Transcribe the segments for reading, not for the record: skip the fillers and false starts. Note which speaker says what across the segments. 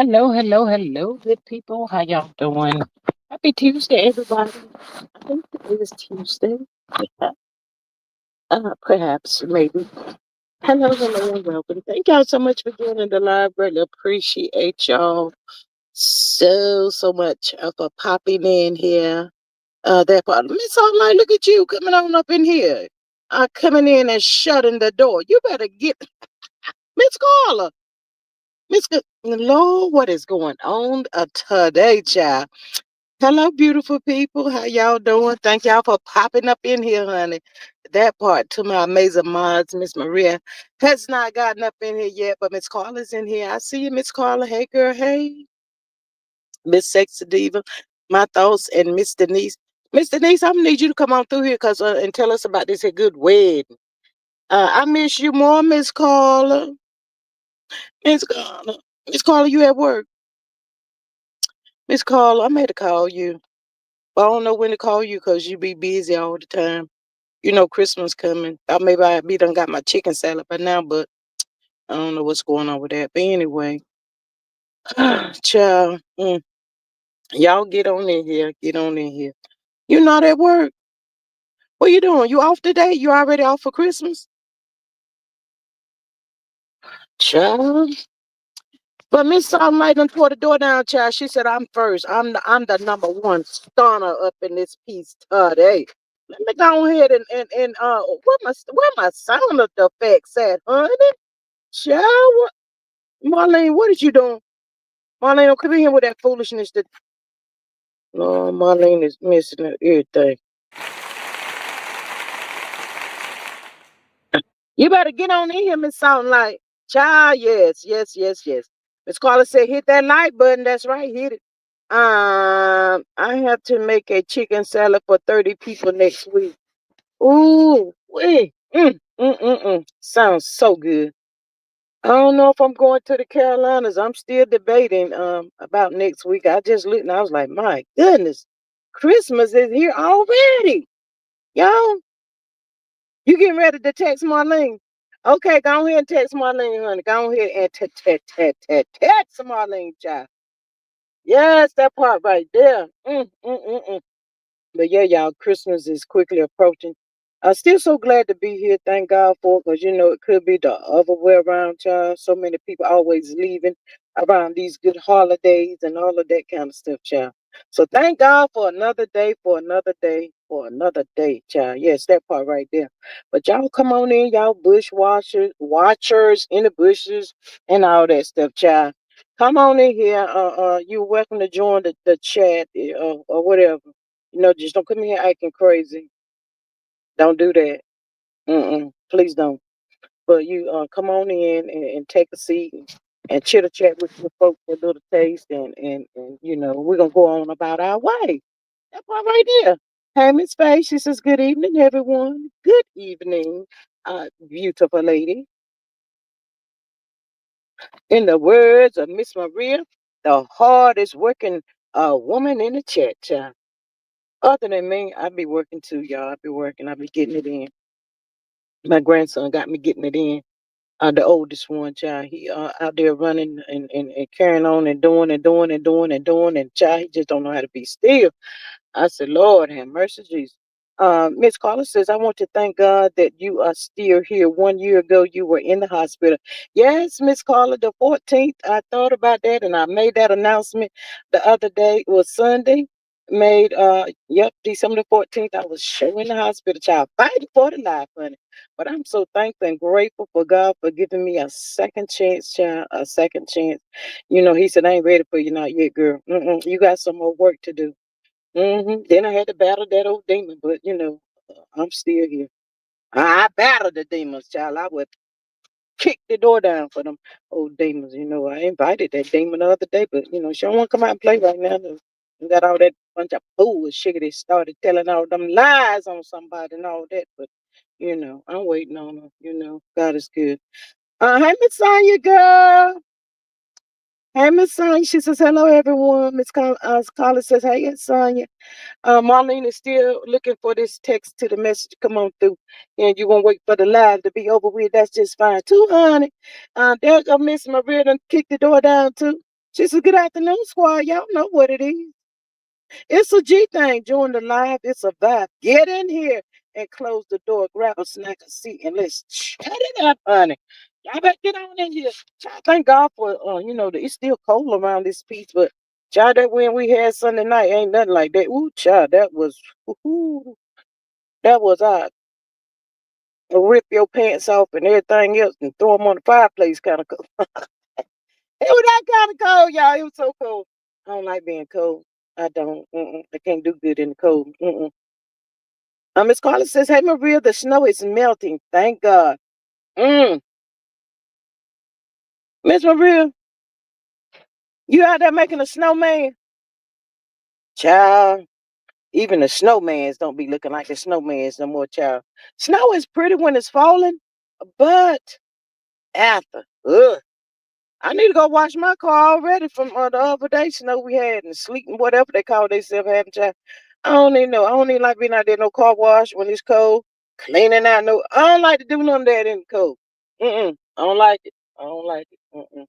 Speaker 1: Hello, hello, hello, good people. How y'all doing? Happy Tuesday, everybody. I think it is Tuesday. Yeah, perhaps, maybe. Hello, hello, and welcome. Thank y'all so much for joining the live. Really appreciate y'all so much for popping in here. That part. Miss Online, look at you coming on up in here. Coming in and shutting the door. You better get Miss Carla. Lord, what is going on today, child? Hello, beautiful people. How y'all doing? Thank y'all for popping up in here, honey. That part to my amazing mods, Miss Maria has not gotten up in here yet, but Miss Carla's in here. I see you, Miss Carla. Hey, girl. Hey, Miss Sexy Diva. My thoughts and Miss Denise. Miss Denise, I'm gonna need you to come on through here and tell us about this here good wedding. I miss you more, Miss Carla. Miss Carla. Miss Carla, you at work? Miss Carla, I made to call you. But I don't know when to call you because you be busy all the time. You know Christmas coming. Maybe I be done got my chicken salad by now, but I don't know what's going on with that. But anyway, child, y'all get on in here. Get on in here. You not at work. What you doing? You off today? You already off for Christmas? Child. But Miss Sunlight done tore the door down, child. She said, I'm first. I'm the number one stunner up in this piece today. Let me go ahead and where my sound effects at, honey? Child, Marlene, what is you doing? Marlene, don't come in here with that foolishness. No, Marlene is missing everything. You better get on in here, Miss Sunlight. Child, yes. Miss Carla said, hit that like button. That's right, hit it. I have to make a chicken salad for 30 people next week. Ooh, wait. Sounds so good. I don't know if I'm going to the Carolinas. I'm still debating about next week. I just looked and I was like, my goodness, Christmas is here already. Y'all, you getting ready to text Marlene? Okay, go ahead and text Marlene, honey. Go ahead and text Marlene, child. Yes, that part right there. But yeah, y'all, Christmas is quickly approaching. I'm still so glad to be here. Thank God for it, because you know it could be the other way around, child. So many people always leaving around these good holidays and all of that kind of stuff, child. So thank God for another day, for another day, for another day, child. Yes, that part right there. But y'all come on in, y'all bush watchers in the bushes and all that stuff, child. Come on in here. You're welcome to join the chat or whatever. You know, just don't come in here acting crazy. Don't do that. Please don't. But you come on in and take a seat and chitter chat with your folks for a little taste, and you know we're gonna go on about our way. That part right there. Hey, Miss Faye, she says good evening, everyone. Good evening, beautiful lady. In the words of Miss Maria, the hardest working woman in the chat, child. Other than me, I be working too, y'all. I be working. I be getting it in. My grandson got me getting it in. The oldest one, child, he out there running and carrying on and doing, and child, he just don't know how to be still. I said, Lord, have mercy, Jesus. Miss Carla says, I want to thank God that you are still here. 1 year ago, you were in the hospital. Yes, Miss Carla, the 14th, I thought about that and I made that announcement the other day. It was Sunday. December the 14th, I was showing the hospital, child, fighting for the life, honey. But I'm so thankful and grateful for God for giving me a second chance, child, a second chance. You know, he said, I ain't ready for you not yet, girl. You got some more work to do. Then I had to battle that old demon, but you know, I'm still here. I battled the demons, child. I would kick the door down for them old demons. You know, I invited that demon the other day, but you know, she don't want to come out and play right now. You got all that bunch of bullshit. They started telling all them lies on somebody and all that, but you know, I'm waiting on them. You know, God is good. Hey, Miss Sonya, girl. Hey, Miss Sonya. She says, hello, everyone. Carla says, hey, Sonya. Marlene is still looking for this text to the message to come on through. And you won't wait for the live to be over with. That's just fine too, honey. There's a Miss Maria done kicked the door down too. She said, "Good afternoon, squad. Y'all know what it is. It's a G thing. Join the live. It's a vibe. Get in here and close the door. Grab a snack, a seat, and let's chat it up, honey. Y'all better get on in here. Child, thank God for it's still cold around this piece, but child, that when we had Sunday night ain't nothing like that. Ooh, child, ooh, that was rip your pants off and everything else and throw them on the fireplace kind of cold. It was that kind of cold, y'all. It was so cold. I don't like being cold. I don't. I can't do good in the cold. Miss Carla says, "Hey Maria, the snow is melting. Thank God." Mm. Miss Maria, you out there making a snowman? Child, even the snowmans don't be looking like the snowmans no more, child. Snow is pretty when it's falling, but after, ugh. I need to go wash my car already from the other day snow we had and sleet and whatever they call themselves having, child. I don't even know. I don't even like being out there no car wash when it's cold. Cleaning out no. I don't like to do none of that in the cold. I don't like it. I don't like it.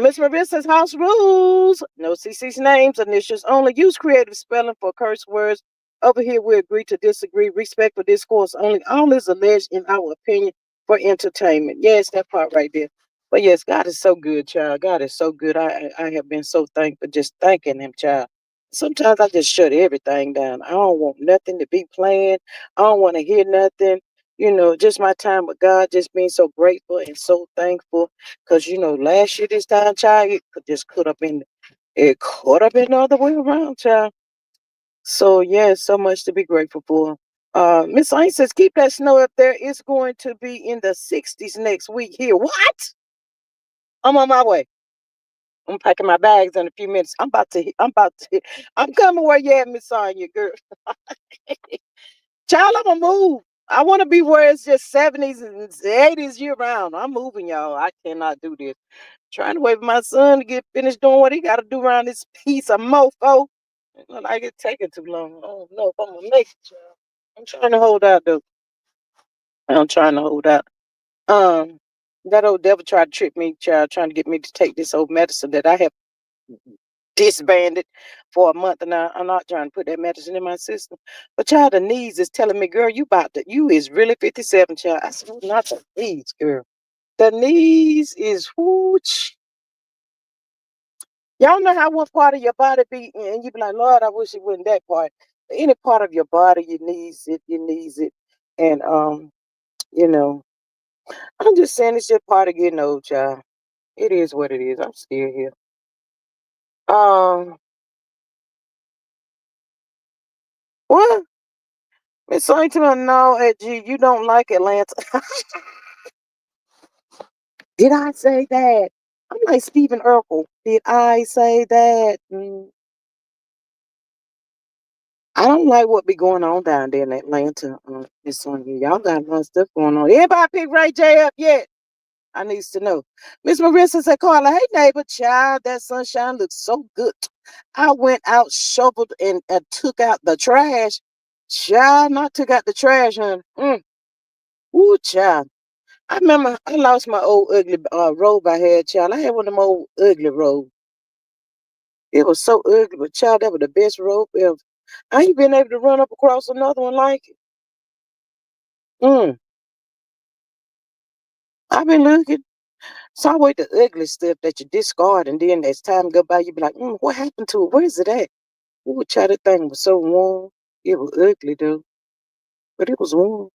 Speaker 1: Miss Maria says house rules. No CC's names, initials only. Use creative spelling for curse words. Over here, we agree to disagree. Respect for discourse only. All is alleged in our opinion for entertainment. Yes, that part right there. But yes, God is so good, child. God is so good. I have been so thankful, just thanking Him, child. Sometimes I just shut everything down. I don't want nothing to be playing. I don't want to hear nothing. Just my time with God, just being so grateful and so thankful. Cause last year this time, child, it could have been the other way around, child. So yeah, so much to be grateful for. Miss Ain says, keep that snow up there. It's going to be in the 60s next week here. What? I'm on my way. I'm packing my bags in a few minutes. I'm coming where you at, Miss Sonya, girl. Child, I'm gonna move. I want to be where it's just 70s and 80s year round. I'm moving, y'all. I cannot do this. Trying to wait for my son to get finished doing what he got to do around this piece of mofo. It look like it's taking too long. I don't know if I'm gonna make it, child. I'm trying to hold out though. I'm trying to hold out. Um, that old devil tried to trick me, child, trying to get me to take this old medicine that I have disbanded for a month, and now I'm not trying to put that medicine in my system. But child, the knees is telling me, girl, you is really 57, child. I said, "Oh, not the knees, girl. The knees is whooch." Y'all know how one part of your body be, and you be like, Lord, I wish it wasn't that part. Any part of your body, you needs it. And you know, I'm just saying it's just part of getting old, child. It is what it is. I'm still here. Um, what? Miss Sainton, no, G, you don't like Atlanta. Did I say that? I'm like Stephen Urkel. Did I say that? I don't like what be going on down there in Atlanta. Miss Sonya, y'all got a lot of stuff going on. Anybody pick Ray J up yet? I needs to know. Miss Marissa said, Carla, hey neighbor, child, that sunshine looks so good. I went out, shoveled, and took out the trash. Child, not took out the trash, honey. Ooh, child. I remember I lost my old ugly robe I had, child. I had one of them old ugly robes. It was so ugly, but child, that was the best robe ever. I ain't been able to run up across another one like it. Mm, I've been looking. So I wait the ugly stuff that you discard, and then as time go by, you be like, what happened to it? Where is it at? Ooh, child, that thing was so warm. It was ugly though, but it was warm.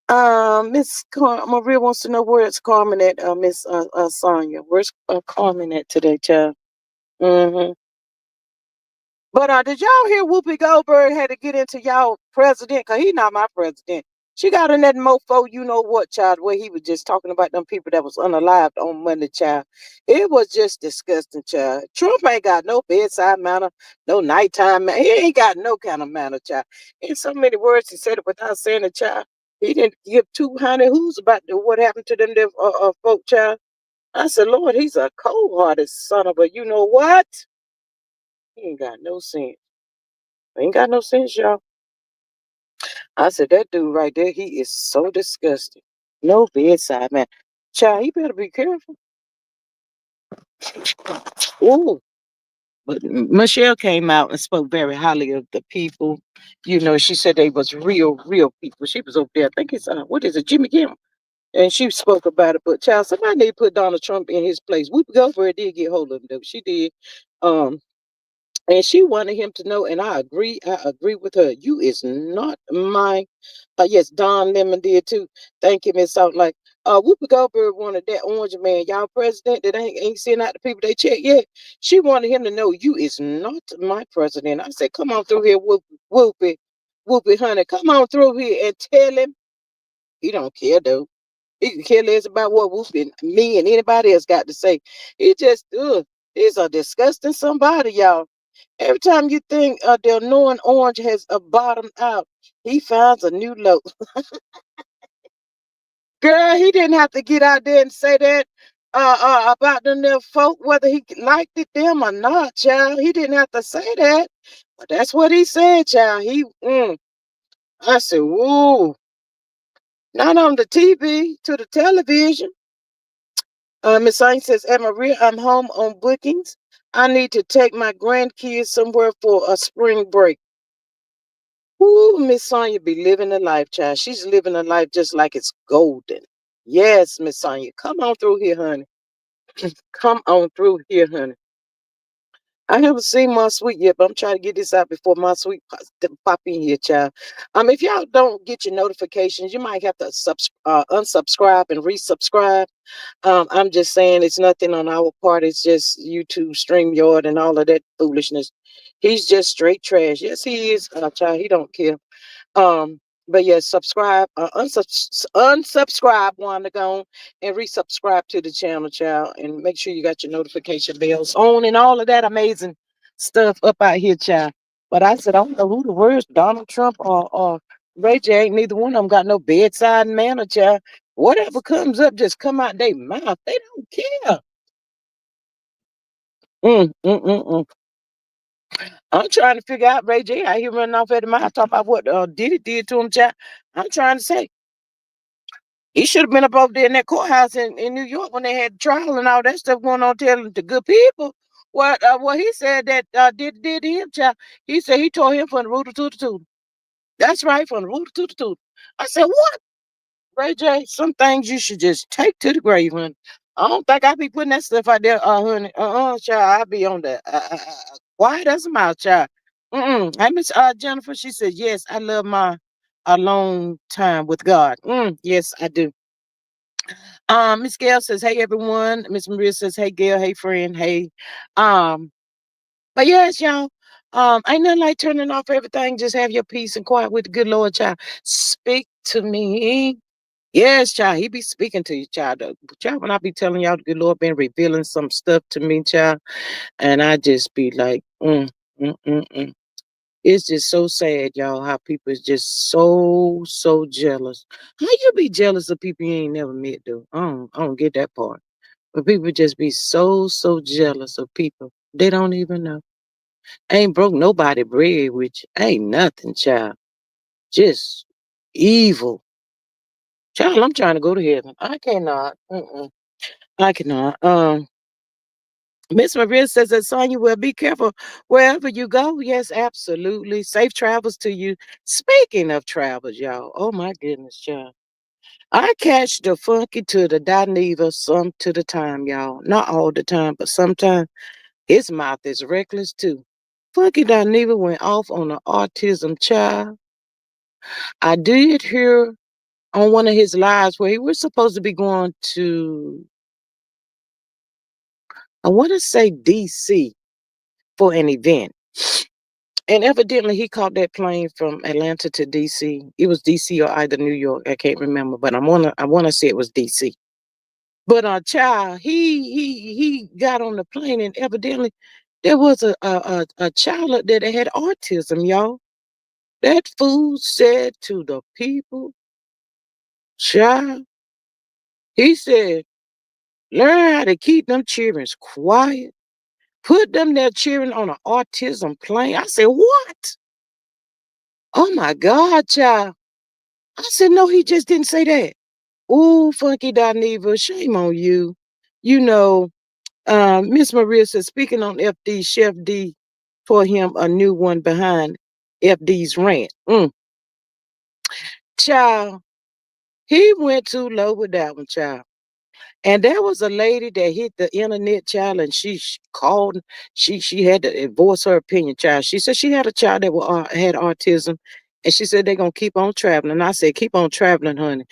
Speaker 1: Maria wants to know where it's Carmen at, Miss Sonya. Where's Carmen at today, child? Mm-hmm. But did y'all hear Whoopi Goldberg had to get into y'all president? Cause he not my president. She got in that mofo, you know what, child, where he was just talking about them people that was unalived on Monday, child. It was just disgusting, child. Trump ain't got no bedside manner, no nighttime manner. He ain't got no kind of manner, child. In so many words, he said it without saying it, child. He didn't give 200 who's about what happened to them folk, child. I said, Lord, he's a cold-hearted son of a, you know what? He ain't got no sense. Ain't got no sense, y'all. I said, that dude right there, he is so disgusting. No bedside man. Child, he better be careful. Ooh. But Michelle came out and spoke very highly of the people. You know, she said they was real, real people. She was over there. I think it's what is it, Jimmy Kimmel? And she spoke about it. But child, somebody need to put Donald Trump in his place. Whoopi Goldberg did get hold of him though. She did. Um, and she wanted him to know, and I agree. I agree with her. You is not my. Yes, Don Lemon did too. Thank you, Miss Salt. Like, Whoopi Goldberg wanted that orange man, y'all president that ain't sending out the people they check yet. She wanted him to know you is not my president. I said, come on through here, Whoopi, Whoopi, honey, come on through here and tell him he don't care though. He can care less about what Whoopi and me and anybody else got to say. He just, he's a disgusting somebody, y'all. Every time you think the annoying orange has bottomed out, he finds a new low. Girl, he didn't have to get out there and say that about them there folk, whether he liked it them or not, child. He didn't have to say that. But that's what he said, child. I said, whoa. Not on the TV, to the television. Miss Saint says, "At Maria, I'm home on bookings. I need to take my grandkids somewhere for a spring break." Ooh, Miss Sonya be living a life, child. She's living a life just like it's golden. Yes, Miss Sonya. Come on through here, honey. Come on through here, honey. I haven't seen my sweet yet, but I'm trying to get this out before my sweet pop in here, child. If y'all don't get your notifications, you might have to unsubscribe and resubscribe. I'm just saying it's nothing on our part. It's just YouTube, StreamYard, and all of that foolishness. He's just straight trash. Yes, he is, child. He don't care. Um, but yeah, subscribe, unsubscribe, Wanda Gone, and resubscribe to the channel, child, and make sure you got your notification bells on and all of that amazing stuff up out here, child. But I said, I don't know who the words, Donald Trump or Ray J. Ain't neither one of them got no bedside manner, child. Whatever comes up, just come out their mouth. They don't care. Mm, mm, mm, mm. I'm trying to figure out Ray J. How he running off at the mouth, talk about what Diddy did to him, child. I'm trying to say. He should have been up over there in that courthouse in New York when they had the trial and all that stuff going on, telling the good people what he said that did to him, child. He said he told him from the rooter to the tooter. That's right, from the rooter to the tooter. I said, what? Ray J, some things you should just take to the grave, honey. I don't think I be putting that stuff out there, honey. Child, I be on the quiet as a mouse, child. Hey, Miss Jennifer, she said, yes, I love my alone time with God. Yes, I do. Miss Gail says, hey everyone. Miss Maria says, hey Gail, hey friend, hey. Um, but yes, y'all. Ain't nothing like turning off everything. Just have your peace and quiet with the good Lord, child. Speak to me. Yes, child. He be speaking to you, child. Child, when I be telling y'all the good Lord been revealing some stuff to me, child, and I just be like, mm, mm, mm. It's just so sad, y'all, how people is just so jealous. How you be jealous of people you ain't never met, though? I don't get that part. But people just be so jealous of people they don't even know. Ain't broke nobody bread with you. Ain't nothing, child. Just evil. Child, I'm trying to go to heaven. I cannot. I cannot. Miss Maria says that Sonya will be careful wherever you go. Yes, absolutely. Safe travels to you. Speaking of travels, y'all. Oh my goodness, child. I catch the funky to the Dineva some to the time, y'all. Not all the time, but sometimes his mouth is reckless too. Funky Dineva went off on an autism child. I did hear on one of his lives where he was supposed to be going to, I want to say DC for an event. And evidently he caught that plane from Atlanta to DC. It was DC or either New York. I can't remember, but I wanna say it was DC. But child, he got on the plane and evidently there was a child up there that had autism, y'all. That fool said to the people, child, he said, learn how to keep them children quiet. Put them there children on an autism plane. I said, what? Oh my God, child. I said, no, he just didn't say that. Ooh, Funky Dineva, shame on you. You know, Miss Maria says, speaking on FD, Chef D for him a new one behind FD's rant. Child, he went too low with that one, child. And there was a lady that hit the internet, child, and she called. She had to voice her opinion, child. She said she had a child that had autism, and she said they're gonna keep on traveling. I said, keep on traveling, honey,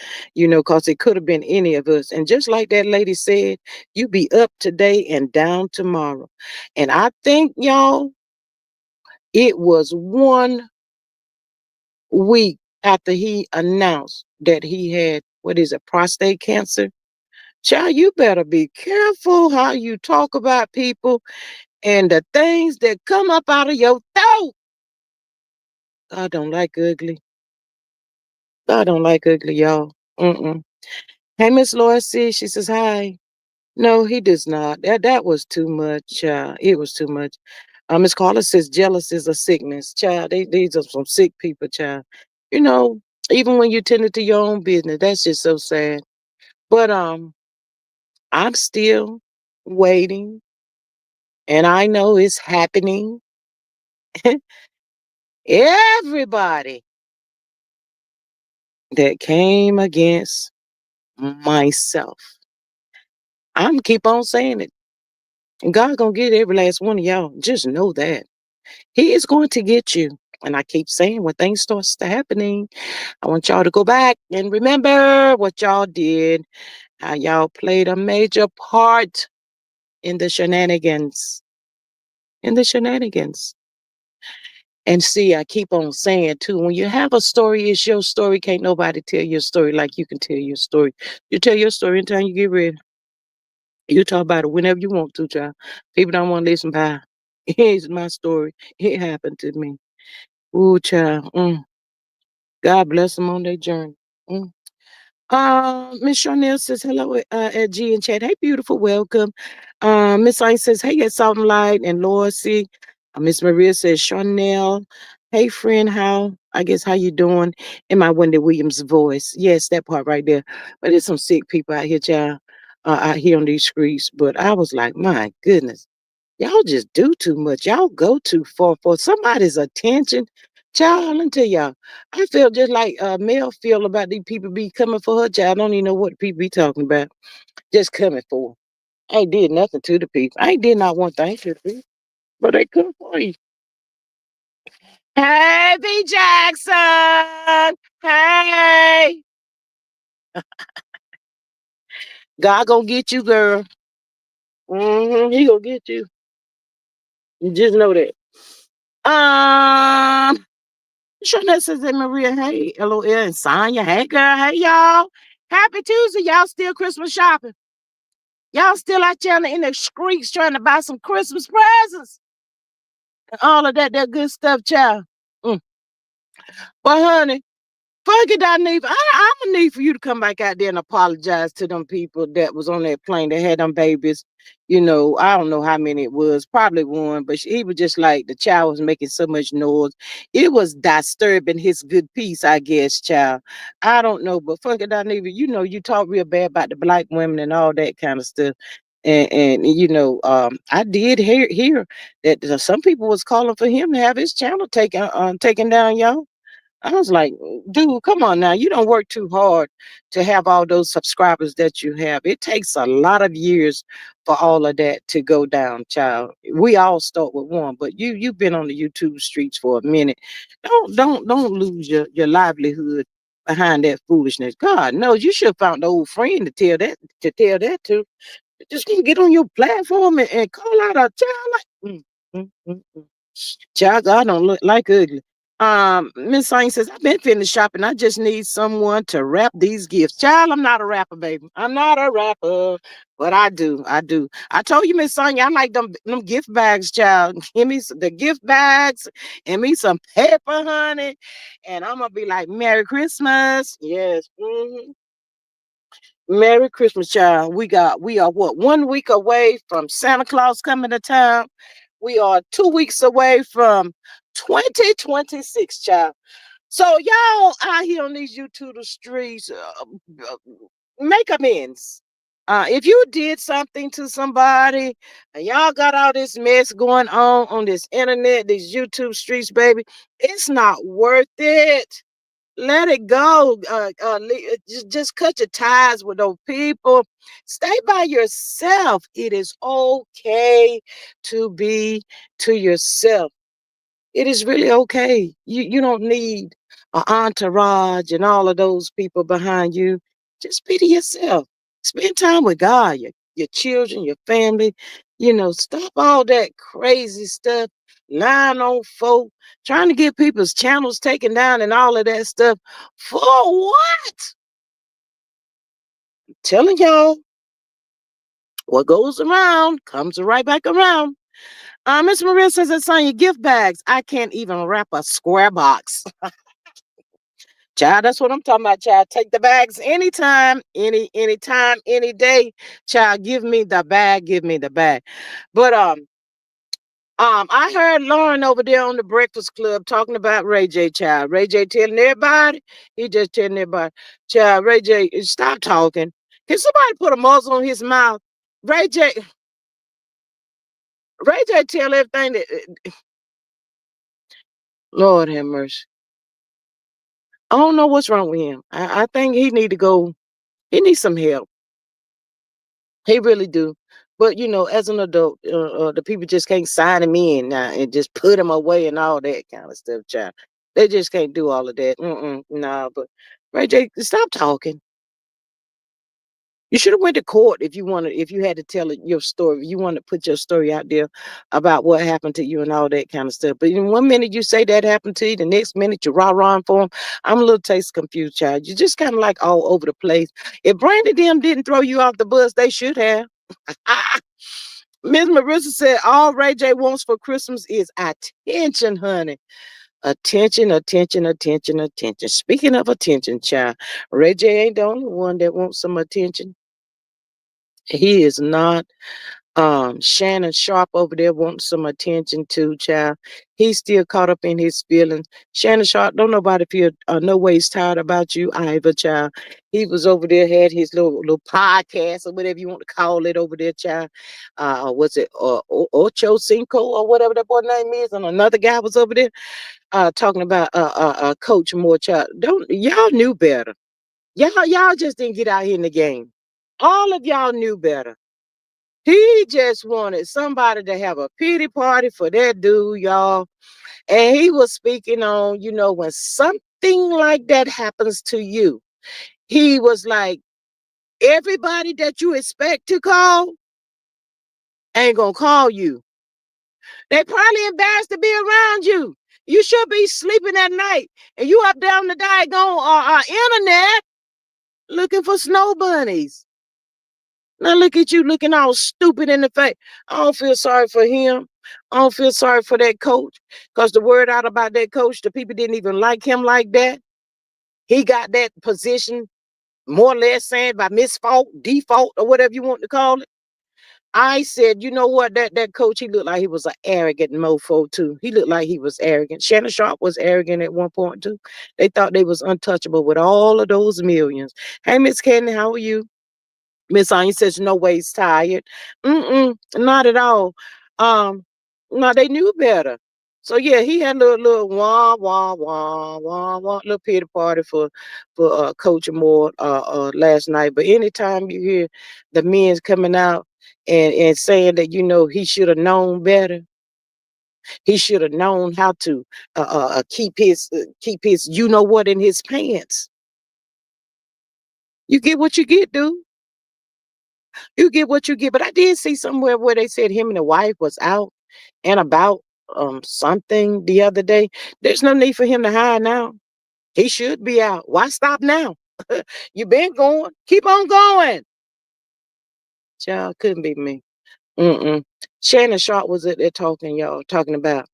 Speaker 1: cause it could have been any of us. And just like that lady said, you be up today and down tomorrow. And I think, y'all, it was 1 week after he announced that he had, what is it, prostate cancer. Child, you better be careful how you talk about people and the things that come up out of your throat. I don't like ugly. I don't like ugly, y'all. Mm-mm. Hey, Miss Loyce, she says hi. No, he does not. That was too much, child. It was too much. Miss Carla says jealous is a sickness, child. These are some sick people, child. You know, even when you tend to your own business, that's just so sad. But I'm still waiting, and I know it's happening. Everybody that came against myself, I'm keep on saying it. And God gonna get every last one of y'all. Just know that He is going to get you. And I keep saying when things starts to happening, I want y'all to go back and remember what y'all did, how y'all played a major part in the shenanigans. In the shenanigans. And see, I keep on saying too, when you have a story, it's your story. Can't nobody tell your story like you can tell your story. You tell your story anytime you get ready. You talk about it whenever you want to, child. People don't want to listen by. Here's my story. It happened to me. Ooh, child. God bless them on their journey. Mm. Miss Chanel says hello at G and chat. Hey, beautiful, welcome. Miss Ain't says, hey, at Salt and Light and Loyalty. Miss Maria says, Chanel. Hey, friend, how you doing? In my Wendy Williams voice. Yes, that part right there. But there's some sick people out here, child, out here on these streets. But I was like, my goodness, y'all just do too much. Y'all go too far for somebody's attention. Child, let tell y'all, I feel just like Mel feel about these people be coming for her child. I don't even know what people be talking about. Just coming for her. I ain't did nothing to the people. I ain't did not one thing to the people. But they come for you. Hey, B. Jackson. Hey. God gonna get you, girl. He gonna get you. You just know that. Um, Shonette says, hey, Maria, hey, LOL, and Sonya, hey, girl, hey, y'all. Happy Tuesday. Y'all still Christmas shopping. Y'all still out there in the streets trying to buy some Christmas presents and all of that good stuff, child. Mm. But, honey, fuck it, Dineva. I'm gonna need for you to come back out there and apologize to them people that was on that plane that had them babies. I don't know how many it was, probably one, but he was just like the child was making so much noise. It was disturbing his good peace, I guess, child. I don't know, but fuck it, Dineva. You talk real bad about the black women and all that kind of stuff. And I did hear that some people was calling for him to have his channel taken down, y'all. I was like, dude, come on now. You don't work too hard to have all those subscribers that you have. It takes a lot of years for all of that to go down, child. We all start with one, but you've been on the YouTube streets for a minute. Don't lose your livelihood behind that foolishness. God knows you should have found an old friend to tell that to. Just gonna get on your platform and call out a child like child, I don't look like ugly. Miss Saint says, I've been finished shopping. I just need someone to wrap these gifts. Child, I'm not a rapper, baby. I'm not a rapper. But I do. I do. I told you, Miss Sonya, I like them gift bags, child. Give me the gift bags and me some paper, honey. And I'm gonna be like, Merry Christmas. Yes. Merry Christmas, child. We are what, 1 week away from Santa Claus coming to town. We are 2 weeks away from 2026, child. So y'all out here on these YouTube streets, make amends. If you did something to somebody and y'all got all this mess going on this internet, these YouTube streets, baby, it's not worth it. Let it go. Just cut your ties with those people. Stay by yourself. It is okay to be to yourself. It is really okay. You don't need an entourage and all of those people behind you. Just be to yourself. Spend time with God, your children, your family. Stop all that crazy stuff, lying on folk, trying to get people's channels taken down and all of that stuff. For what? Telling y'all, what goes around comes right back around. Miss Maria says it's on your gift bags. I can't even wrap a square box. Child, that's what I'm talking about, child. Take the bags anytime, anytime, any day. Child, give me the bag, give me the bag. But I heard Lauren over there on the Breakfast Club talking about Ray J, child. Ray J telling everybody, he just telling everybody, child, Ray J, stop talking. Can somebody put a muzzle on his mouth? Ray J, Ray J tell everything that Lord have mercy. I don't know what's wrong with him. I think he need to go, he needs some help. He really do. But as an adult, the people just can't sign him in now and just put him away and all that kind of stuff, child. They just can't do all of that. Nah, but Ray J, stop talking. You should have went to court if you had to tell your story. You want to put your story out there about what happened to you and all that kind of stuff. But in one minute you say that happened to you, the next minute you're rah-rahing for him. I'm a little taste confused, child. You're just kind of like all over the place. If Brandy them didn't throw you off the bus, they should have. Miss Marissa said all Ray J wants for Christmas is attention, honey. Attention, attention, attention, attention. Speaking of attention, child, Ray J ain't the only one that wants some attention. He is not. Shannon Sharp over there wants some attention too, child. He's still caught up in his feelings. Shannon Sharp, don't nobody feel no ways tired about you either, child. He was over there, had his little podcast or whatever you want to call it over there, child. Was it Ocho Cinco or whatever that boy name is? And another guy was over there talking about Coach Moore, child. Don't y'all knew better. Y'all just didn't get out here in the game. All of y'all knew better. He just wanted somebody to have a pity party for that dude, y'all. And he was speaking on, when something like that happens to you, he was like, everybody that you expect to call ain't gonna call you. They probably embarrassed to be around you. You should be sleeping at night and you up down the daggone internet looking for snow bunnies. Now look at you looking all stupid in the face. I don't feel sorry for him. I don't feel sorry for that coach. Because the word out about that coach, the people didn't even like him like that. He got that position more or less saying by misfault, default, or whatever you want to call it. I said, you know what, that coach, he looked like he was an arrogant mofo too. He looked like he was arrogant. Shannon Sharp was arrogant at one point too. They thought they was untouchable with all of those millions. Hey, Miss Candy, how are you? Miss Anya says no way he's tired. Not at all. Um, no, they knew better. So yeah, he had a little wah wah wah wah wah little pity party for Coach Moore last night. But anytime you hear the men's coming out and saying that he should have known better, he should have known how to keep his what in his pants. You get what you get, dude. You get what you get. But I did see somewhere where they said him and the wife was out and about something the other day. There's no need for him to hide now. He should be out. Why stop now? You been going. Keep on going. Child, couldn't be me. Mm-mm. Shannon Sharp was at there talking, y'all, talking about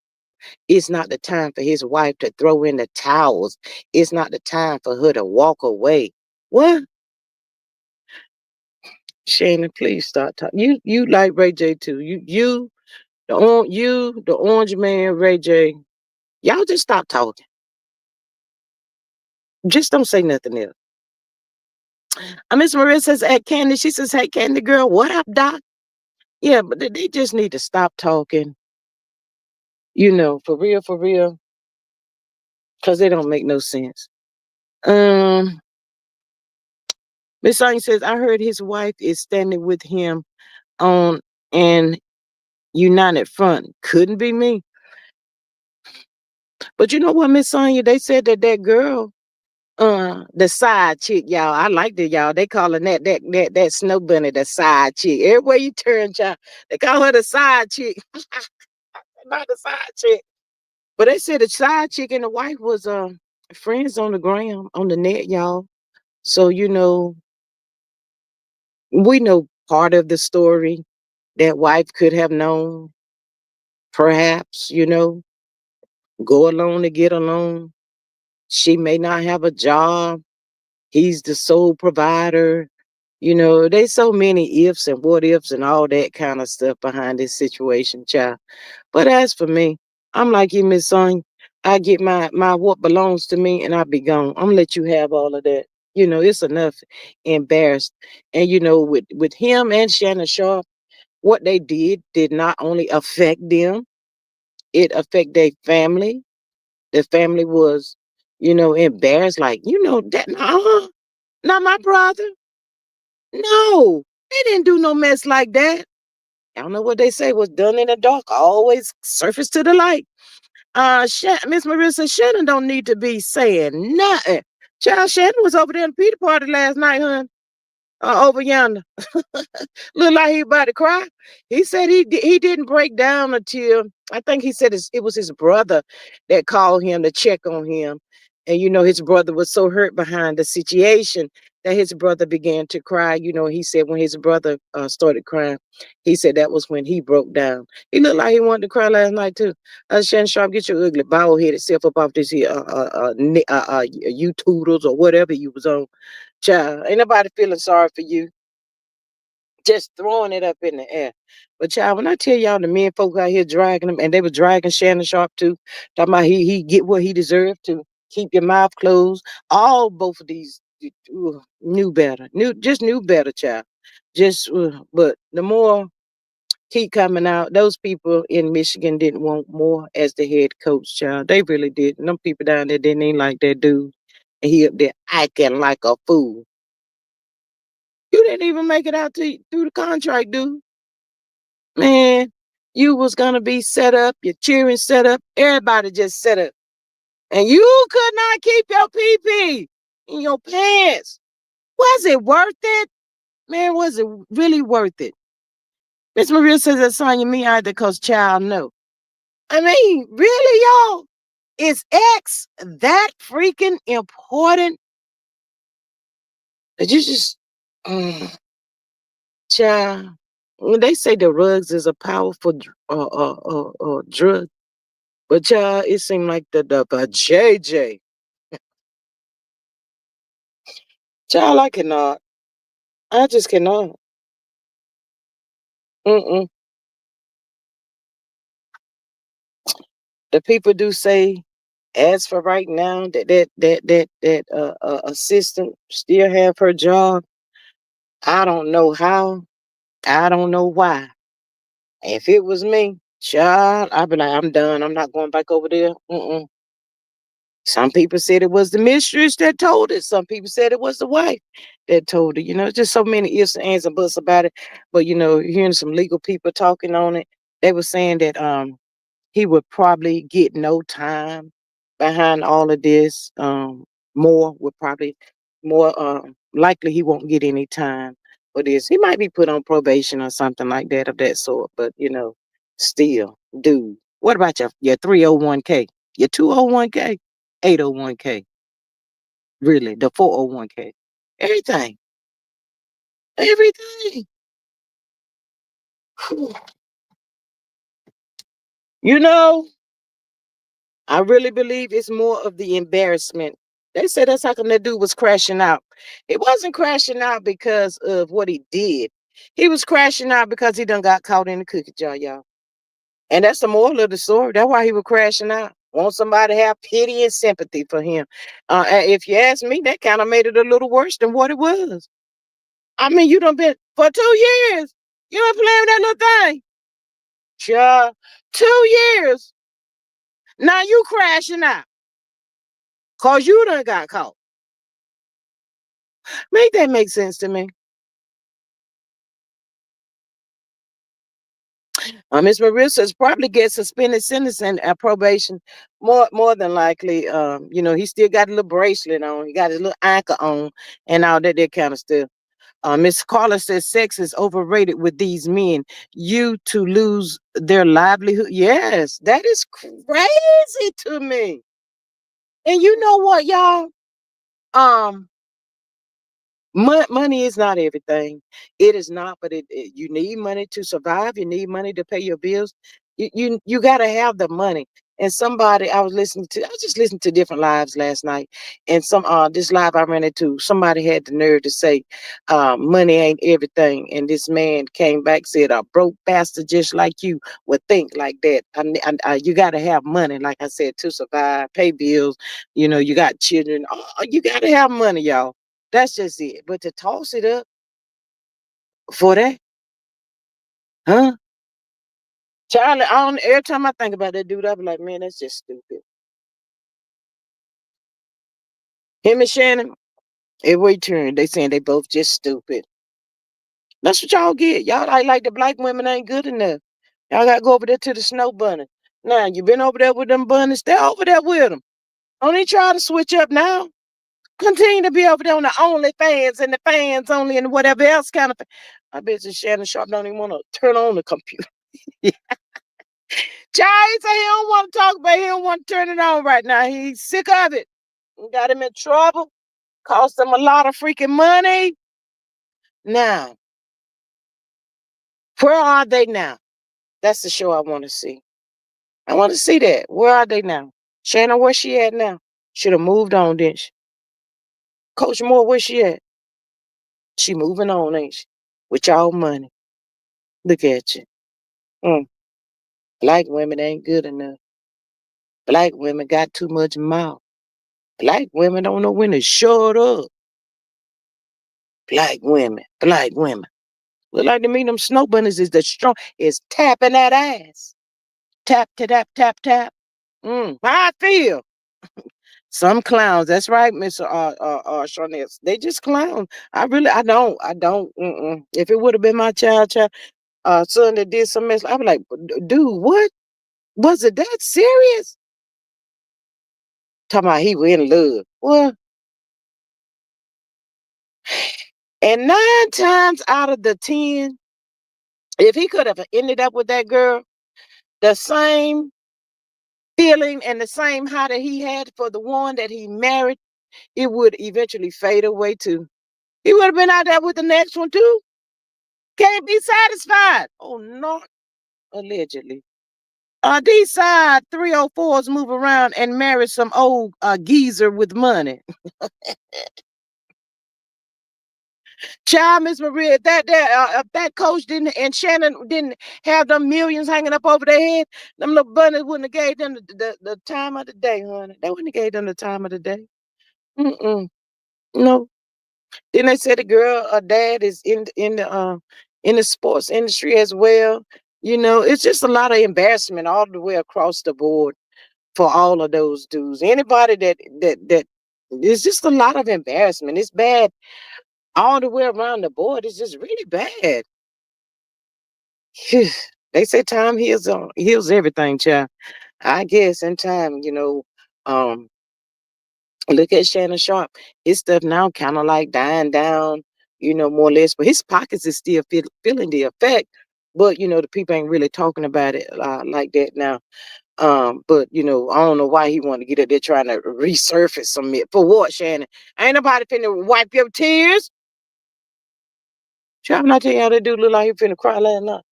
Speaker 1: it's not the time for his wife to throw in the towels. It's not the time for her to walk away. What? Shannon, please stop talking. You like Ray J too. The orange man, Ray J. Y'all just stop talking. Just don't say nothing else. Miss Maria says, "Hey, Candy," she says, "Hey, Candy girl, what up, Doc?" Yeah, but they just need to stop talking, for real, because they don't make no sense. Um, Miss Sonia says, "I heard his wife is standing with him on an united front. Couldn't be me." But you know what, Miss Sonia? They said that girl, the side chick, y'all. I like it, y'all. They calling that snow bunny the side chick. Everywhere you turn, child, they call her the side chick, not the side chick. But they said the side chick and the wife was friends on the gram, on the net, y'all. So we know part of the story. That wife could have known, perhaps, go along to get along. She may not have a job. He's the sole provider. There's so many ifs and what ifs and all that kind of stuff behind this situation, child. But as for me, I'm like you, Miss Sonya. I get my what belongs to me and I be gone. I'm gonna let you have all of that. It's enough embarrassed. And with him and Shannon Sharp, what they did not only affect them, it affect their family. The family was, embarrassed, like, that not my brother. No, they didn't do no mess like that. I don't know what they say was done in the dark, always surface to the light. Miss Marissa Shannon don't need to be saying nothing. Child Shannon was over there in the Peter party last night, hun. Over yonder. Look like he about to cry. He said he didn't break down until I think he said it was his brother that called him to check on him. And his brother was so hurt behind the situation that his brother began to cry. He said when his brother started crying, he said that was when he broke down. He looked like he wanted to cry last night too. Shannon Sharp, get your ugly bald headed self up off this here YouTubers or whatever you was on. Child, ain't nobody feeling sorry for you, just throwing it up in the air. But child, when I tell y'all the men folk out here dragging him, and they were dragging Shannon Sharp too, talking about he get what he deserved to. Keep your mouth closed. All both of these knew better. Knew better, child. But the more keep coming out, those people in Michigan didn't want more as the head coach, child. They really didn't. Them people down there didn't even like that dude. And he up there acting like a fool. You didn't even make it out through the contract, dude. Man, you was gonna be set up, your cheering set up, everybody just set up. And you could not keep your pee in your pants. Was it worth it? Man, was it really worth it? Miss Maria says that Sonya me either cause child no. I mean, really, y'all? Is X that freaking important? That you just child. When they say the rugs is a powerful drug, but child, it seemed like the JJ. Child, I cannot. I just cannot. Mm-mm. The people do say, as for right now, that assistant still have her job. I don't know how. I don't know why. If it was me, child, I'd be like, I'm done. I'm not going back over there. Mm-mm. Some people said it was the mistress that told it. Some people said it was the wife that told it. Just so many ifs and ands and buts about it. But hearing some legal people talking on it, they were saying that he would probably get no time behind all of this. More would probably more likely he won't get any time for this. He might be put on probation or something like that of that sort. But still, dude, what about your 301k, your 201k, 801k, really the 401k, everything, everything. You know, I really believe it's more of the embarrassment. They said that's how come that dude was crashing out. He wasn't crashing out because of what he did. He was crashing out because he done got caught in the cookie jar, y'all. And that's the moral of the story. That's why he was crashing out. Want somebody to have pity and sympathy for him. If you ask me, that kind of made it a little worse than what it was. I mean, you done been for 2 years. You done playing with that little thing. Sure. 2 years. Now you crashing out. Cause you done got caught. Make that make sense to me. Miss Marissa probably get suspended sentence and probation. More than likely. He still got a little bracelet on. He got his little anchor on and all that kind of stuff. Miss Carla says sex is overrated with these men. You to lose their livelihood. Yes, that is crazy to me. And you know what, y'all? Um, money is not everything. It is not, but you need money to survive. You need money to pay your bills. You got to have the money. And somebody I was just listening to different lives last night, and this live I ran into, somebody had the nerve to say, money ain't everything. And this man came back said, a broke bastard just like you would think like that. You got to have money, like I said, to survive, pay bills. You got children. You got to have money, y'all. That's just it. But to toss it up for that, huh? Charlie, every time I think about that dude, I be like, man, that's just stupid. Him and Shannon, every turn, they saying they both just stupid. That's what y'all get. Y'all like the black women ain't good enough. Y'all got to go over there to the snow bunny. Now, you been over there with them bunnies, stay over there with them. Only try to switch up now. Continue to be over there on the OnlyFans and the fans only and whatever else kind of thing. I bet you Shannon Sharp don't even want to turn on the computer. Child, he said he don't want to talk, but he don't want to turn it on right now. He's sick of it. Got him in trouble. Cost him a lot of freaking money. Now, where are they now? That's the show I want to see. I want to see that. Where are they now? Shannon, where she at now? Should have moved on, didn't she? Coach Moore, where she at? She moving on, ain't she? With y'all money. Look at you. Mm. Black women ain't good enough. Black women got too much mouth. Black women don't know when to shut up. Black women. Black women. Look like to me, them snow bunnies is tapping that ass. Tap, tap, tap, tap. How I feel. Some clowns. That's right, Mr. Sharnez. They just clown. I don't. If it would have been my son that did some mess, I'd be like, dude, what? Was it that serious? Talking about he was in love. What? And 9 times out of the 10, if he could have ended up with that girl, the same feeling and the same high that he had for the one that he married, it would eventually fade away too. He would have been out there with the next one too. Can't be satisfied. Oh, not allegedly. These side 304s move around and marry some old geezer with money. Child, Miss Maria, that coach didn't and Shannon didn't have them millions hanging up over their head, them little bunnies wouldn't have gave them the time of the day, honey. They wouldn't have gave them the time of the day. No. Then they said the girl, her dad is in the sports industry as well. It's just a lot of embarrassment all the way across the board for all of those dudes. Anybody that it's just a lot of embarrassment. It's bad all the way around the board. It's just really bad. Phew. They say time heals everything, child. I guess in time, um, look at Shannon Sharp. His stuff now kind of like dying down, more or less. But his pockets is still feeling the effect. But the people ain't really talking about it like that now. But I don't know why he want to get up there trying to resurface some myth. For what, Shannon? Ain't nobody finna wipe your tears. Child, I'm not telling y'all that dude look like he finna cry last night.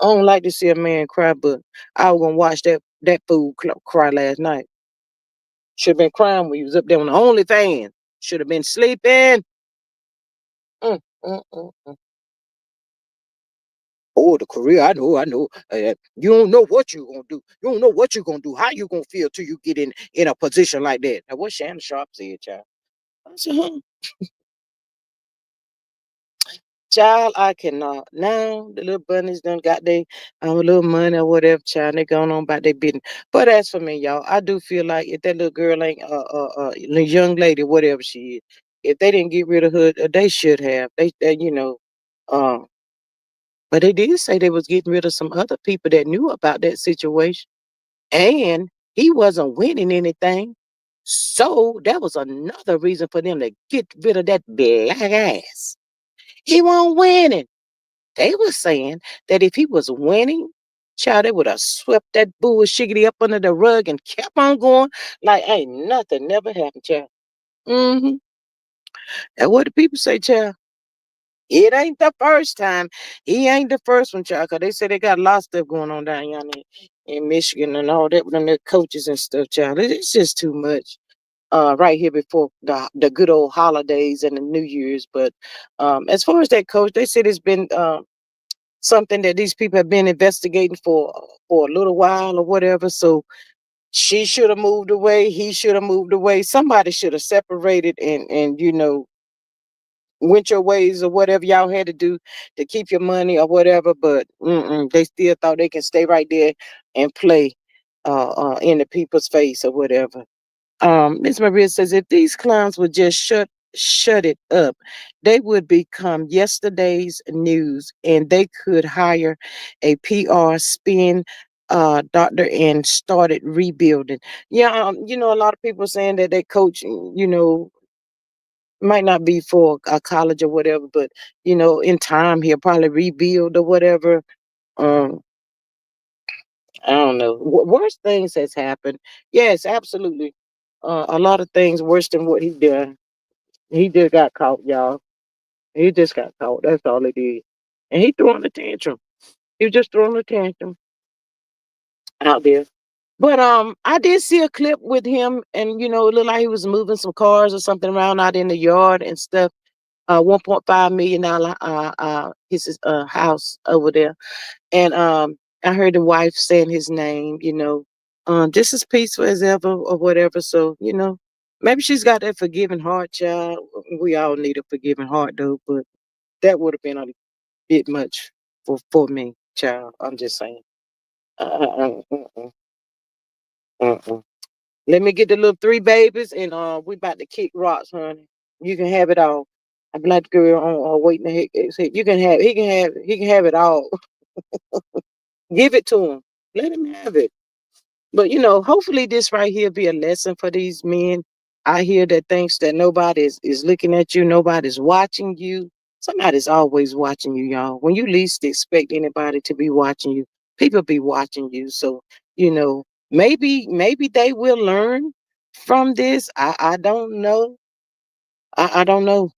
Speaker 1: I don't like to see a man cry, but I was gonna watch that fool cry last night. Should have been crying when he was up there on the OnlyFans. Should have been sleeping. Mm, mm, mm, mm. Oh, the career, I know. You don't know what you're gonna do. You don't know what you're gonna do. How you gonna feel till you get in a position like that? Now, what Shannon Sharp said, child. I said, huh? Child, I cannot. Now the little bunnies done got they little money or whatever, child. They going on about their business. But as for me, y'all, I do feel like if that little girl ain't the young lady, whatever she is, if they didn't get rid of her, they should have. They um. But they did say they was getting rid of some other people that knew about that situation, and he wasn't winning anything. So that was another reason for them to get rid of that black ass. He wasn't winning. They were saying that if he was winning, child, they would have swept that bullshiggity up under the rug and kept on going like ain't nothing never happened, child. Mm-hmm. And what do people say, child? It ain't the first time. He ain't the first one, child. Cause they say they got a lot of stuff going on down here in Michigan and all that with them their coaches and stuff, child. It's just too much. Right here before the good old holidays and the New Year's. But as far as that coach, they said it's been something that these people have been investigating for a little while or whatever. So she should have moved away. He should have moved away. Somebody should have separated and went your ways or whatever y'all had to do to keep your money or whatever. But they still thought they can stay right there and play in the people's face or whatever. Miss Maria says if these clowns would just shut it up, they would become yesterday's news and they could hire a PR spin doctor and started rebuilding. Yeah, a lot of people saying that they coach, might not be for a college or whatever, but in time he'll probably rebuild or whatever. Um, I don't know. Worse things has happened. Yes, absolutely. A lot of things worse than what he done. He just got caught, y'all. He just got caught. That's all it is. And he throwing a tantrum. He was just throwing a tantrum out there. But I did see a clip with him, and it looked like he was moving some cars or something around out in the yard and stuff. $1.5 million his house over there, and I heard the wife saying his name. Just as peaceful as ever or whatever. So maybe she's got that forgiving heart, child. We all need a forgiving heart, though. But that would have been a bit much for me, child. I'm just saying. Uh-uh. Uh-uh. Let me get the little three babies, and we about to kick rocks, honey. You can have it all. I'm like the girl on waiting to say you can have he can have it all. Give it to him. Let him have it. But hopefully this right here be a lesson for these men out here that thinks that nobody is looking at you, nobody's watching you. Somebody's always watching you, y'all. When you least expect anybody to be watching you, people be watching you. So, maybe they will learn from this. I don't know. I don't know.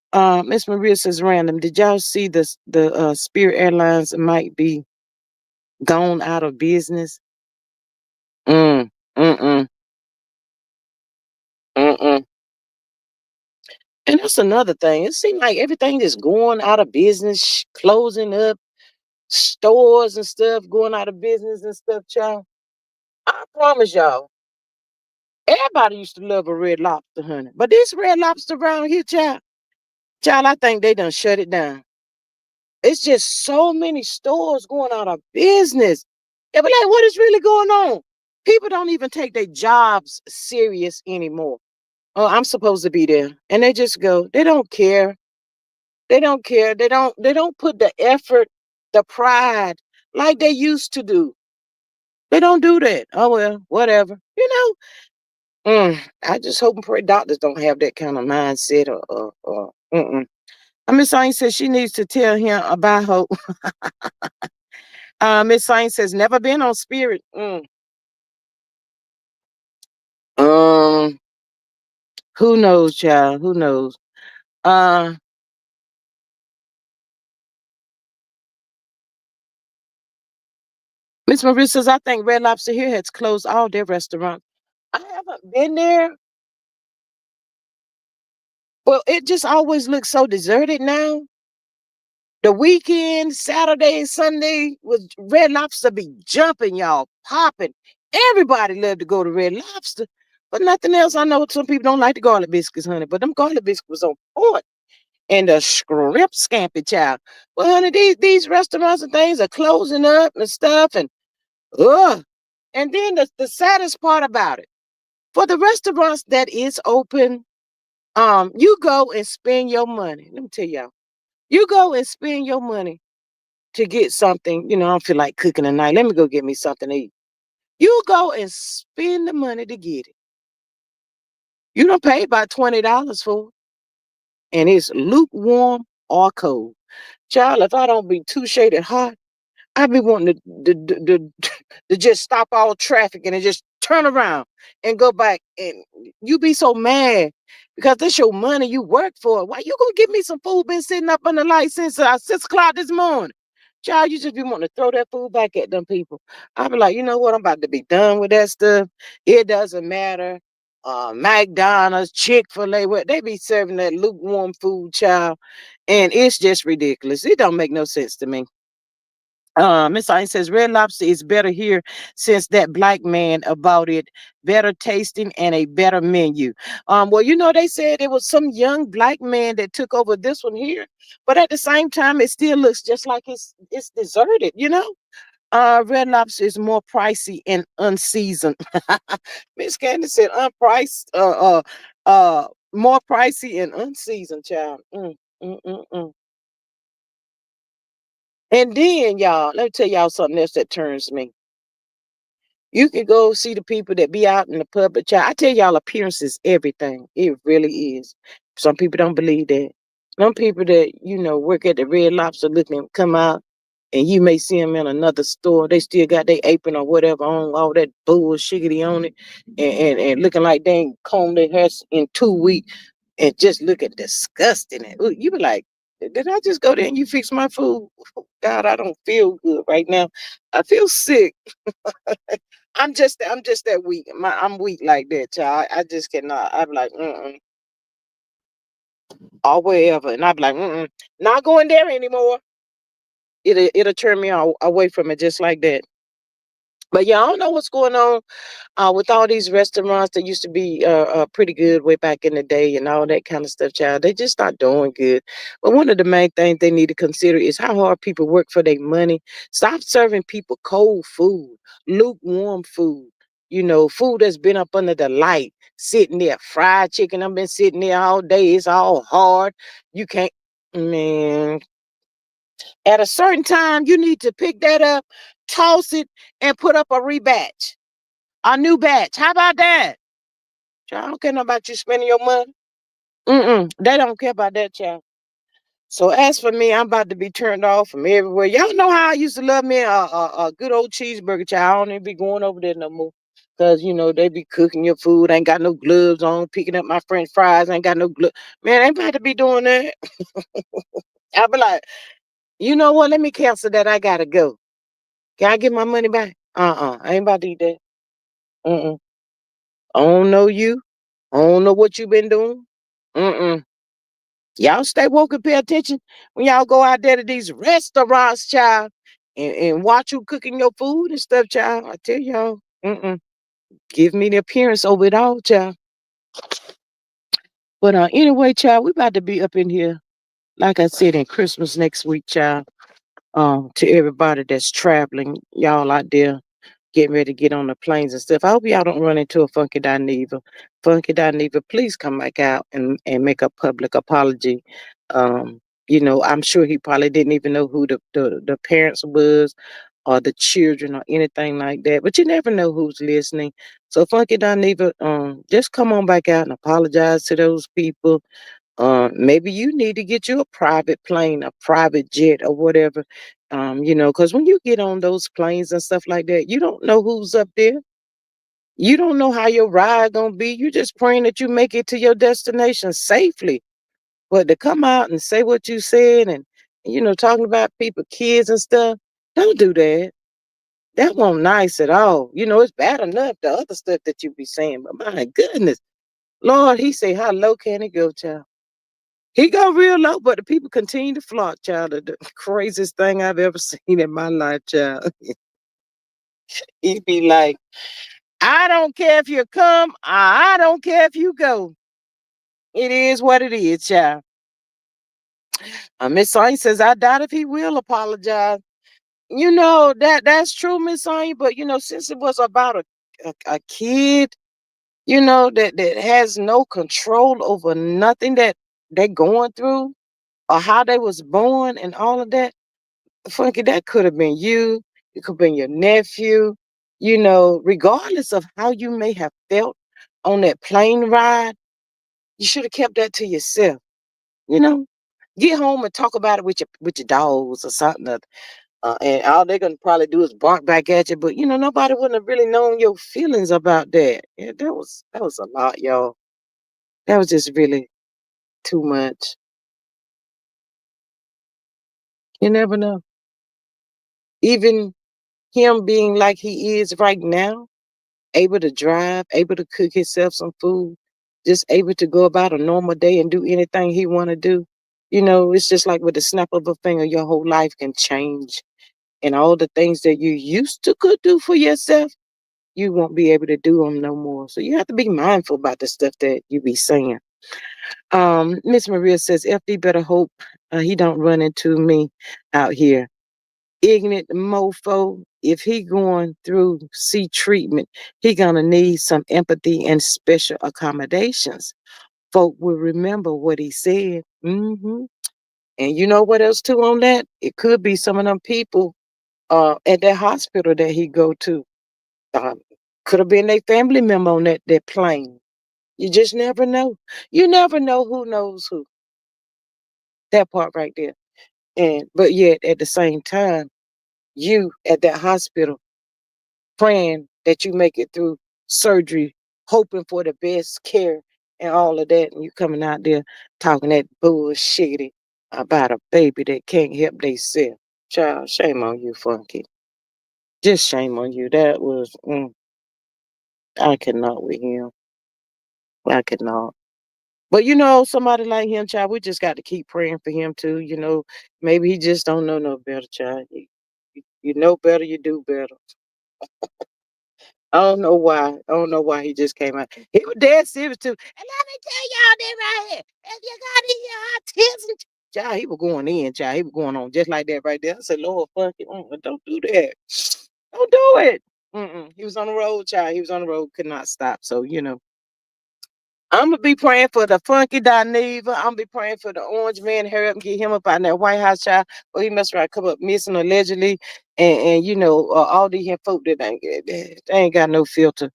Speaker 1: Miss Maria says random. Did y'all see the Spirit Airlines might be gone out of business? Mm, mm-mm, mm-mm. And that's another thing. It seems like everything is going out of business, closing up, stores and stuff going out of business and stuff, child. I promise y'all, everybody used to love a red lobster, honey. But this red lobster around here, child, I think they done shut it down. It's just so many stores going out of business. They be like, what is really going on? People don't even take their jobs serious anymore. Oh, I'm supposed to be there. And they just go, they don't care. They don't care. They don't put the effort, the pride like they used to do. They don't do that. Oh well, whatever. I just hope and pray doctors don't have that kind of mindset or mm-mm. Miss Sain says she needs to tell him about her. Miss Sain says never been on spirit. Um, who knows, child? Who knows? Uh, Miss Maria says I think Red Lobster here has closed all their restaurants. I haven't been there. Well, it just always looks so deserted now. The weekend, Saturday, Sunday, was Red Lobster be jumping, y'all, popping. Everybody love to go to Red Lobster. But nothing else. I know some people don't like the garlic biscuits, honey, but them garlic biscuits was on point. And the shrimp scampi, child. Well, honey, these restaurants and things are closing up and stuff. And ugh. And then the saddest part about it, for the restaurants that is open, you go and spend your money. Let me tell y'all. You go and spend your money to get something. I don't feel like cooking tonight. Let me go get me something to eat. You go and spend the money to get it. You don't pay about $20 for it. And it's lukewarm or cold. Child, if I don't be too shaded hot, I be wanting to just stop all traffic and then just turn around and go back. And you be so mad because that's your money you work for. Why you gonna give me some food been sitting up on the light since 6 o'clock this morning? Child, you just be wanting to throw that food back at them people. I be like, you know what? I'm about to be done with that stuff. It doesn't matter. McDonald's, Chick-fil-A, what they be serving that lukewarm food, child. And it's just ridiculous. It don't make no sense to me. Miss Ain't says Red Lobster is better here since that black man about it, better tasting and a better menu. Well, they said it was some young black man that took over this one here, but at the same time, it still looks just like it's deserted. Red Lobster is more pricey and unseasoned. Miss Candy said unpriced, more pricey and unseasoned, child. Mm, mm, mm. And then, y'all, let me tell y'all something else that turns me. You can go see the people that be out in the public. Child, I tell y'all, appearance is everything. It really is. Some people don't believe that. Some people that, work at the Red Lobster looking come out and you may see them in another store. They still got their apron or whatever on, all that bullshiggity on it, and looking like they ain't combed their hair in 2 weeks and just looking disgusting. And you be like, did I just go there and you fix my food? God, I don't feel good right now. I feel sick. I'm just that weak. I'm weak like that, child. I just cannot. I'm like, or wherever, and I'm like, not going there anymore. It'll turn me away from it just like that. But yeah, I don't know what's going on with all these restaurants that used to be pretty good way back in the day and all that kind of stuff, child. They just not doing good. But one of the main things they need to consider is how hard people work for their money. Stop serving people cold food, lukewarm food. Food that's been up under the light, sitting there. Fried chicken, I've been sitting there all day. It's all hard. You can't, man. At a certain time, you need to pick that up, toss it, and put up a rebatch. A new batch. How about that? Child, I don't care about you spending your money. They don't care about that, child. So as for me, I'm about to be turned off from everywhere. Y'all know how I used to love me a good old cheeseburger, child. I don't even be going over there no more. Cause they be cooking your food, ain't got no gloves on, picking up my French fries, ain't got no gloves. Man, ain't about to be doing that. I be like, you know what? Let me cancel that. I gotta go. Can I get my money back? I ain't about to eat that. Uh-uh. I don't know you. I don't know what you been doing. Mm-mm. Y'all stay woke and pay attention when y'all go out there to these restaurants, child, and watch you cooking your food and stuff, child. I tell y'all, give me the appearance over it all, child. But anyway, child, we about to be up in here, like I said, in Christmas next week, child. To everybody that's traveling, y'all out there getting ready to get on the planes and stuff. I hope y'all don't run into a Funky Dineva. Funky Dineva, please come back out and make a public apology. I'm sure he probably didn't even know who the parents was or the children or anything like that. But you never know who's listening. So Funky Dineva, just come on back out and apologize to those people. Maybe you need to get you a private plane, a private jet, or whatever. Because when you get on those planes and stuff like that, you don't know who's up there. You don't know how your ride gonna be. You just praying that you make it to your destination safely. But to come out and say what you said and talking about people, kids and stuff, don't do that. That won't nice at all. It's bad enough the other stuff that you be saying, but my goodness, Lord, he say, how low can it go, child? He go real low, but the people continue to flock, child. The craziest thing I've ever seen in my life, child. He'd be like, I don't care if you come, I don't care if you go. It is what it is, child. Miss Sonya says, I doubt if he will apologize. That's true, Miss Sonya, but since it was about a kid, that has no control over nothing that they're going through or how they was born and all of that, Funky, that could have been you. It could have been your nephew. Regardless of how you may have felt on that plane ride, you should have kept that to yourself. You know, get home and talk about it with your dogs or something. And all they're gonna probably do is bark back at you. But nobody wouldn't have really known your feelings about that. Yeah, that was a lot, y'all. That was just really too much. You never know. Even him being like he is right now, able to drive, able to cook himself some food, just able to go about a normal day and do anything he want to do. It's just like with the snap of a finger, your whole life can change. And all the things that you used to could do for yourself, you won't be able to do them no more. So you have to be mindful about the stuff that you be saying. Miss Maria says, FD better hope he don't run into me out here. Ignorant mofo, if he going through C treatment, he gonna need some empathy and special accommodations. Folk will remember what he said. And you know what else too on that? It could be some of them people at that hospital that he go to. Um, could have been their family member on that plane. You just never know. You never know who knows who. That part right there. But yet at the same time, you at that hospital praying that you make it through surgery, hoping for the best care and all of that, and you coming out there talking that bullshit about a baby that can't help themselves. Child, shame on you, Funky. Just shame on you. That was, I cannot with him. I cannot. But somebody like him, child, we just got to keep praying for him too. Maybe he just don't know no better, child. You know better, you do better. I don't know why. I don't know why he just came out. He was dead serious too. And let me tell y'all this right here. If you got any autism, child, he was going in, child. He was going on just like that right there. I said, Lord, fuck it. Don't do that. Don't do it. He was on the road, child. He was on the road, could not stop. So, I'm gonna be praying for the funky Dineva. I'm gonna be praying for the orange man. Hurry up and get him up out in that White House, child. Or he must right come up missing allegedly, and all these here folk that they ain't got no filter.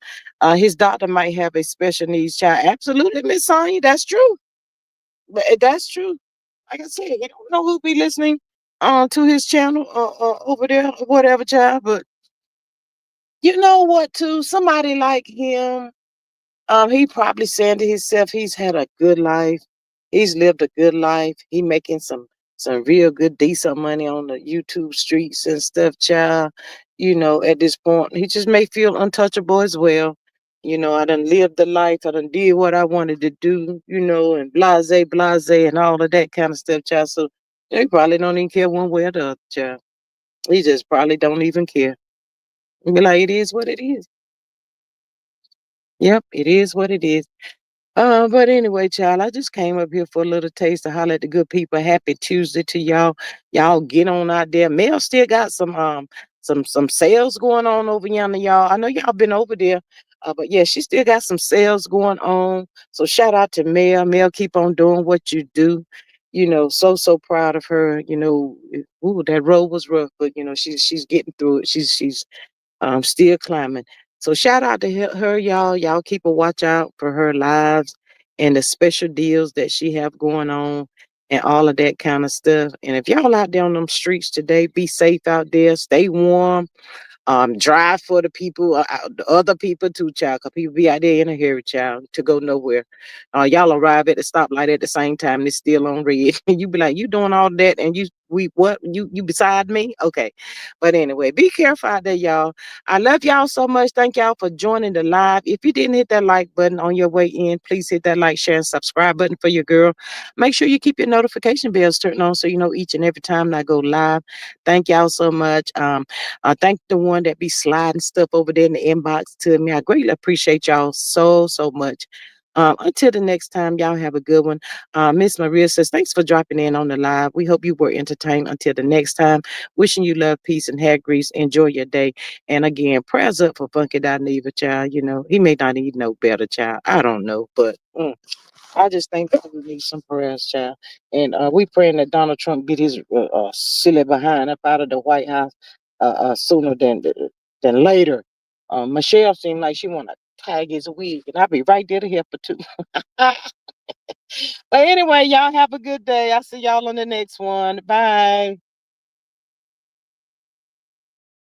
Speaker 1: His doctor might have a special needs child. Absolutely, Miss Sonya, that's true. But that's true. Like I said, he don't know who be listening to his channel over there or whatever, child. But you know what? Too somebody like him. He probably saying to himself, he's had a good life. He's lived a good life. He making some real good, decent money on the YouTube streets and stuff, child. At this point, he just may feel untouchable as well. I done lived the life. I done did what I wanted to do, and blase, and all of that kind of stuff, child. So he probably don't even care one way or the other, child. He just probably don't even care. Be like, it is what it is. Yep, it is what it is. But anyway, child, I just came up here for a little taste to holler at the good people. Happy Tuesday to y'all. Y'all get on out there. Mel still got some sales going on over yonder, y'all. I know y'all been over there. But yeah, she still got some sales going on. So shout out to Mel. Mel, keep on doing what you do. So proud of her. Ooh, that road was rough, but she's getting through it. She's still climbing. So shout out to her, y'all. Y'all keep a watch out for her lives and the special deals that she have going on and all of that kind of stuff. And if y'all out there on them streets today, be safe out there, stay warm, drive for the people, the other people too, child, because people be out there in a hurry, child, to go nowhere. Y'all arrive at the stoplight at the same time, and it's still on red. And you be like, you doing all that, and you We what you beside me? Okay. But anyway, be careful out there, y'all. I love y'all so much. Thank y'all for joining the live. If you didn't hit that like button on your way in, please hit that like, share, and subscribe button for your girl. Make sure you keep your notification bells turned on so you know each and every time I go live. Thank y'all so much. Thank the one that be sliding stuff over there in the inbox to me. I greatly appreciate y'all so much. Until the next time, y'all have a good one. Miss Maria says, thanks for dropping in on the live. We hope you were entertained. Until the next time, wishing you love, peace, and hair grease. Enjoy your day. And again, prayers up for Funky Dineva, child. You know, he may not even know better, child. I don't know, but I just think that we need some prayers, child. And we praying that Donald Trump get his silly behind up out of the White House sooner than later. Michelle seemed like she want to tag his wig, and I'll be right there to help her too. But anyway, y'all have a good day. I'll see y'all on the next one. Bye.